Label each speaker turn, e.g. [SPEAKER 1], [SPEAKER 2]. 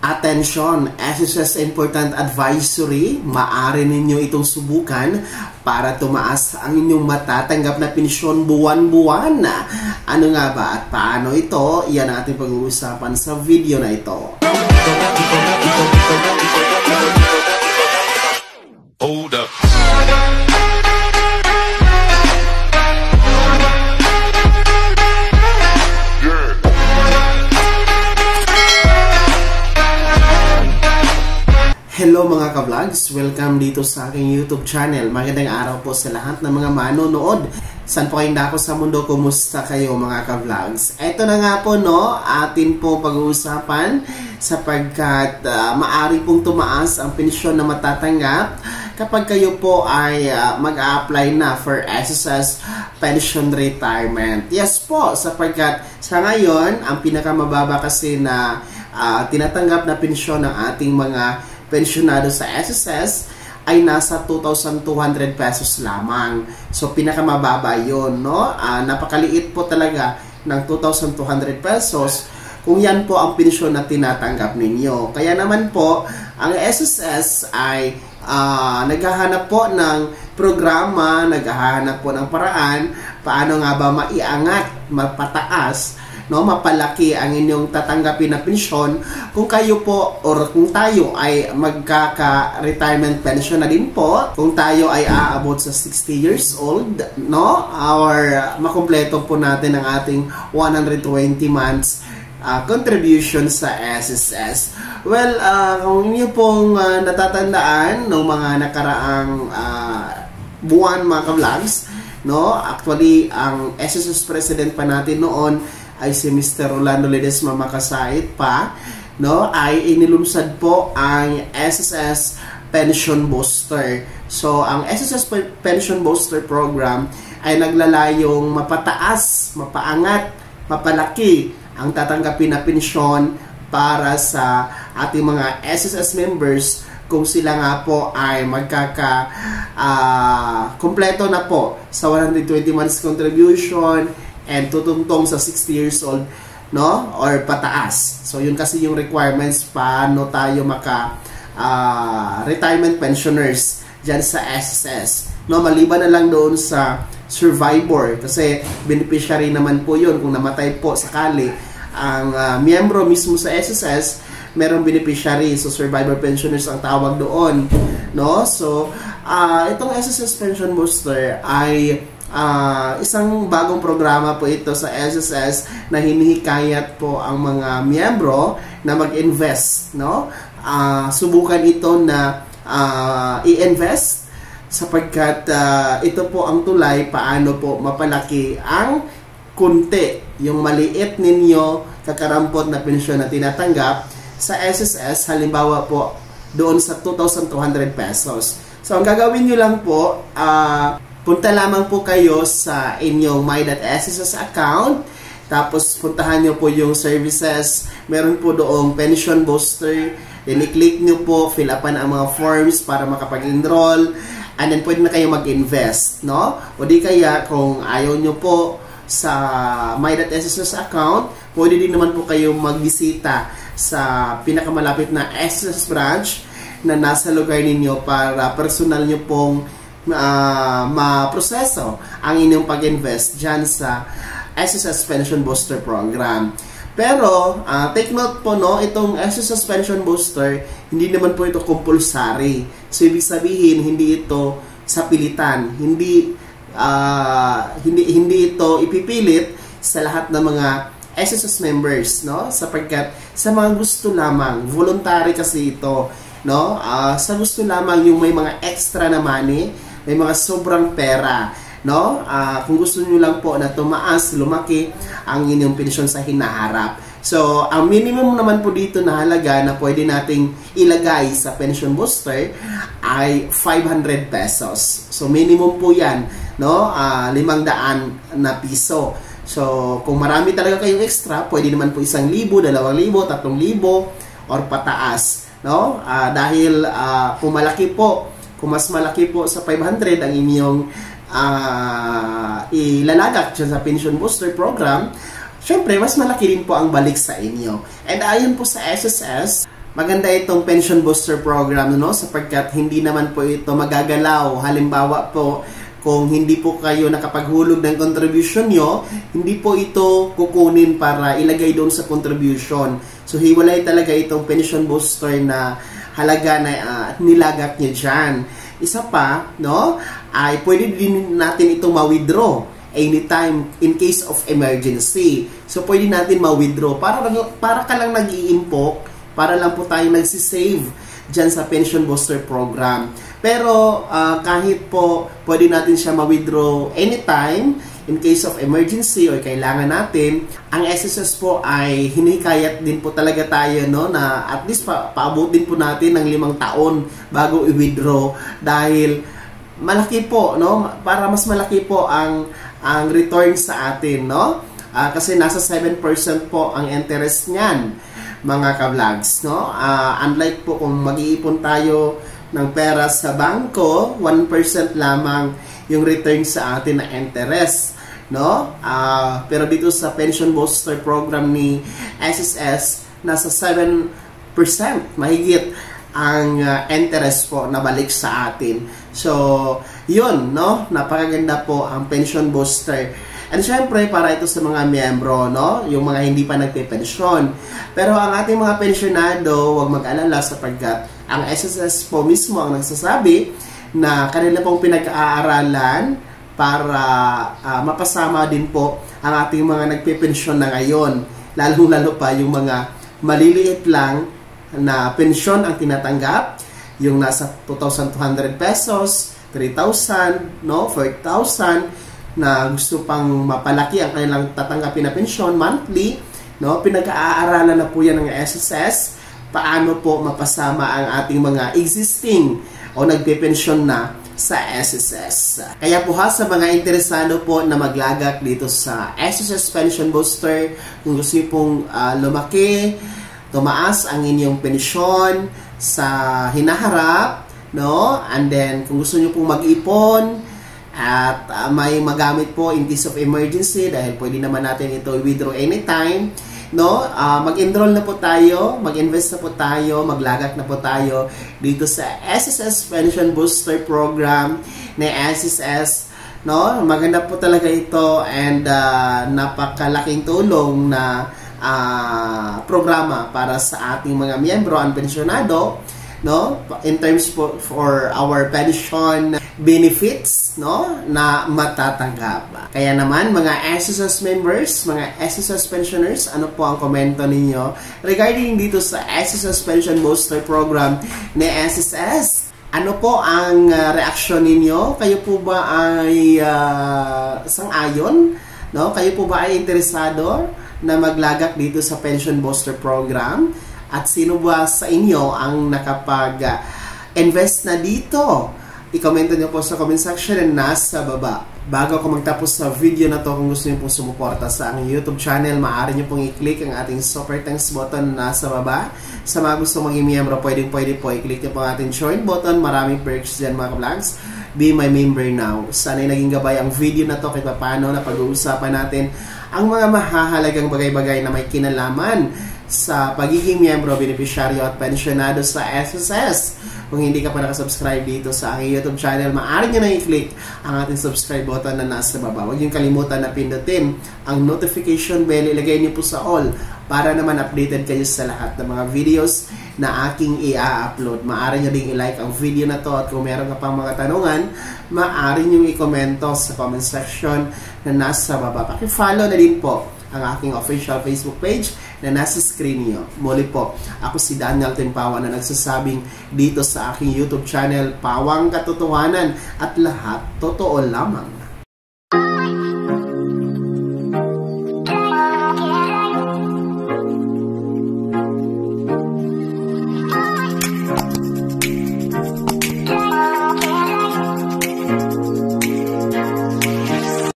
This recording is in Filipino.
[SPEAKER 1] Attention, SSS Important Advisory, maaari ninyo itong subukan para tumaas ang inyong matatanggap na pensyon buwan-buwan. Ano nga ba at paano ito? Yan ang ating pag-uusapan sa video na ito.
[SPEAKER 2] Hold up.
[SPEAKER 1] Hello mga ka-vlogs! Welcome dito sa aking YouTube channel. Magandang araw po sa lahat ng mga manonood. Saan po kayong dako sa mundo? Kumusta kayo mga ka-vlogs? Ito na nga po atin po pag-uusapan sapagkat maaari pong tumaas ang pensyon na matatanggap kapag kayo po ay mag-a-apply na for SSS Pension Retirement. Yes po, sapagkat sa ngayon, ang pinakamababa kasi na tinatanggap na pensyon ng ating mga pensyonado sa SSS ay nasa 2,200 pesos lamang. So, pinakamababa yun, no? Napakaliit po talaga ng 2,200 pesos kung yan po ang pensyon na tinatanggap ninyo. Kaya naman po, ang SSS ay naghahanap po ng programa, naghahanap po ng paraan paano nga ba maiangat, mapataas, mapalaki ang inyong tatanggapin na pensyon kung kayo po or kung tayo ay magkaka-retirement pension na din po, kung tayo ay aabot sa 60 years old, or makumpleto po natin ang ating 120 months contribution sa SSS. Well, kung inyo pong natatandaan ng mga nakaraang buwan mga ka-vlogs, actually ang SSS president pa natin noon ay si Mr. Rolando Ledesma Makasait pa, ay inilumsad po ang SSS Pension Booster. So, ang SSS Pension Booster Program ay naglalayong mapataas, mapaangat, mapalaki ang tatanggapin na pensyon para sa ating mga SSS members kung sila nga po ay kompleto na po sa 120 months contribution and tutungtong sa 60 years old, or pataas. So, yun kasi yung requirements paano tayo retirement pensioners dyan sa SSS. Maliban na lang doon sa survivor, kasi beneficiary naman po yun kung namatay po sakali ang miyembro mismo sa SSS, merong beneficiary. So, survivor pensioners ang tawag doon. So, itong SSS Pension Booster ay isang bagong programa po ito sa SSS na hinihikayat po ang mga miyembro na mag-invest, subukan ito na i-invest sapagkat ito po ang tulay paano po mapalaki ang kunti, yung maliit ninyo kakarampot na pensyon na tinatanggap sa SSS, halimbawa po doon sa 2,200 pesos. So, ang gagawin nyo lang po, punta lamang po kayo sa inyong my.sss account. Tapos, puntahan nyo po yung services. Meron po doong pension booster. Then, i-click nyo po, fill upan ang mga forms para makapag-enroll. And then, pwede na kayo mag-invest, O di kaya, kung ayaw nyo po sa my.sss account, pwede din naman po kayo magbisita sa pinakamalapit na SSS branch na nasa lugar ninyo para personal nyo pong maproseso ang inyong pag-invest dyan sa SSS Pension Booster Program. Pero, take note po, itong SSS Pension Booster, hindi naman po ito compulsory. So, ibig sabihin, hindi ito sa pilitan. Hindi ito ipipilit sa lahat ng mga SSS members, sapagkat sa mga gusto lamang, voluntary kasi ito, sa gusto lamang yung may mga extra na money, may mga sobrang pera, kung gusto niyo lang po na tumaas, lumaki ang inyong pensyon sa hinaharap. So, ang minimum naman po dito na halaga na pwede nating ilagay sa pension booster ay 500 pesos. So, minimum po yan, 500 na piso. So, kung marami talaga kayong extra, pwede naman po 1,000, 2,000, 3,000 or pataas, dahil kung mas malaki po sa 500 ang inyong ilalagak dyan sa pension booster program, syempre mas malaki rin po ang balik sa inyo. And ayon po sa SSS, maganda itong pension booster program, no? Sapagkat hindi naman po ito magagalaw. Halimbawa po, kung hindi po kayo nakapaghulog ng contribution nyo, hindi po ito kukunin para ilagay doon sa contribution. So, hiwalay talaga itong pension booster na halaga na nilagak nyo dyan. Isa pa, no, ay pwede din natin itong ma-withdraw anytime in case of emergency. So, pwede natin ma-withdraw. Para ka lang nag-iimpok, para lang po tayo nagsisave dyan sa pension booster program. Pero kahit po pwede natin siya ma-withdraw anytime in case of emergency or kailangan natin, ang SSS po ay hinihikayat din po talaga tayo, no, na at least paabot din po natin ng 5 taon bago i-withdraw dahil malaki po, no, para mas malaki po ang return sa atin, no, kasi nasa 7% po ang interest niyan, mga ka-vlogs, no. Unlike po kung mag-iipon tayo ng pera sa bangko, 1% lamang yung return sa atin na interest, no? Pero dito sa pension booster program ni SSS, nasa 7% mahigit ang interest po na balik sa atin. So, yun, no? Napakaganda po ang pension booster. And syempre, para ito sa mga miyembro, no? Yung mga hindi pa nagpe-pensyon. Pero ang ating mga pensyonado, huwag mag-alala sapagkat ang SSS po mismo ang nagsasabi na kanila pong pinag-aaralan para mapasama din po ang ating mga nagpe-pensyon na ngayon. Lalo-lalo pa yung mga maliliit lang na pensyon ang tinatanggap, yung nasa 2,200 pesos, 3,000, no? 4,000, na gusto pang mapalaki ang kanilang tatanggapin na pensyon monthly, no? Pinag-aaralan na po yan ng SSS paano po mapasama ang ating mga existing o nagpe-pensyon na sa SSS. Kaya po sa mga interesado po na maglagak dito sa SSS Pension Booster, kung gusto niyo pong lumaki, tumaas ang inyong pensyon sa hinaharap, no? And then kung gusto niyo pong mag-ipon at may magamit po in case of emergency dahil pwede naman natin ito i-withdraw anytime, no? Mag-enroll na po tayo, mag-invest na po tayo, maglagak na po tayo dito sa SSS Pension Booster Program na SSS, no? Maganda po talaga ito and napakalaking tulong na programa para sa ating mga miyembro ang pensyonado, no? In terms for our pension benefits, no, na matatanggap. Kaya naman mga SSS members, mga SSS pensioners, ano po ang komento ninyo regarding dito sa SSS Pension Booster Program ni SSS? Ano po ang reaksyon ninyo? Kayo po ba ay sang-ayon? No? Kayo po ba ay interesado na maglagak dito sa Pension Booster Program? At sino ba sa inyo ang nakapag-invest na dito? I-comment nyo po sa comment section na nasa baba. Bago ako magtapos sa video na to, kung gusto nyo pong sumuporta sa aking YouTube channel, maaari nyo pong i-click ang ating super thanks button na nasa baba. Sa mga gusto maging miyembro, pwede po i-click nyo po ang ating join button. Maraming perks dyan mga ka-vlogs. Be my member now. Sana'y naging gabay ang video na to kahit paano na pag-uusapan natin ang mga mahahalagang bagay-bagay na may kinalaman sa pagiging miyembro, beneficiaryo at pensionado sa SSS. Kung hindi ka pa nakasubscribe dito sa aking YouTube channel, maaari nyo na i-click ang ating subscribe button na nasa baba. Huwag nyo kalimutan na pindutin ang notification bell, ilagay nyo po sa all para naman updated kayo sa lahat ng mga videos na aking i-upload. Maaari nyo ding i-like ang video na to at kung meron ka pang mga tanungan, maaari nyo i-komento sa comment section na nasa baba. Paki-follow na din po ang aking official Facebook page na nasa screen niyo. Muli po, ako si Daniel Tempawa na nagsasabing dito sa aking YouTube channel, Pawang Katotohanan at lahat totoo lamang.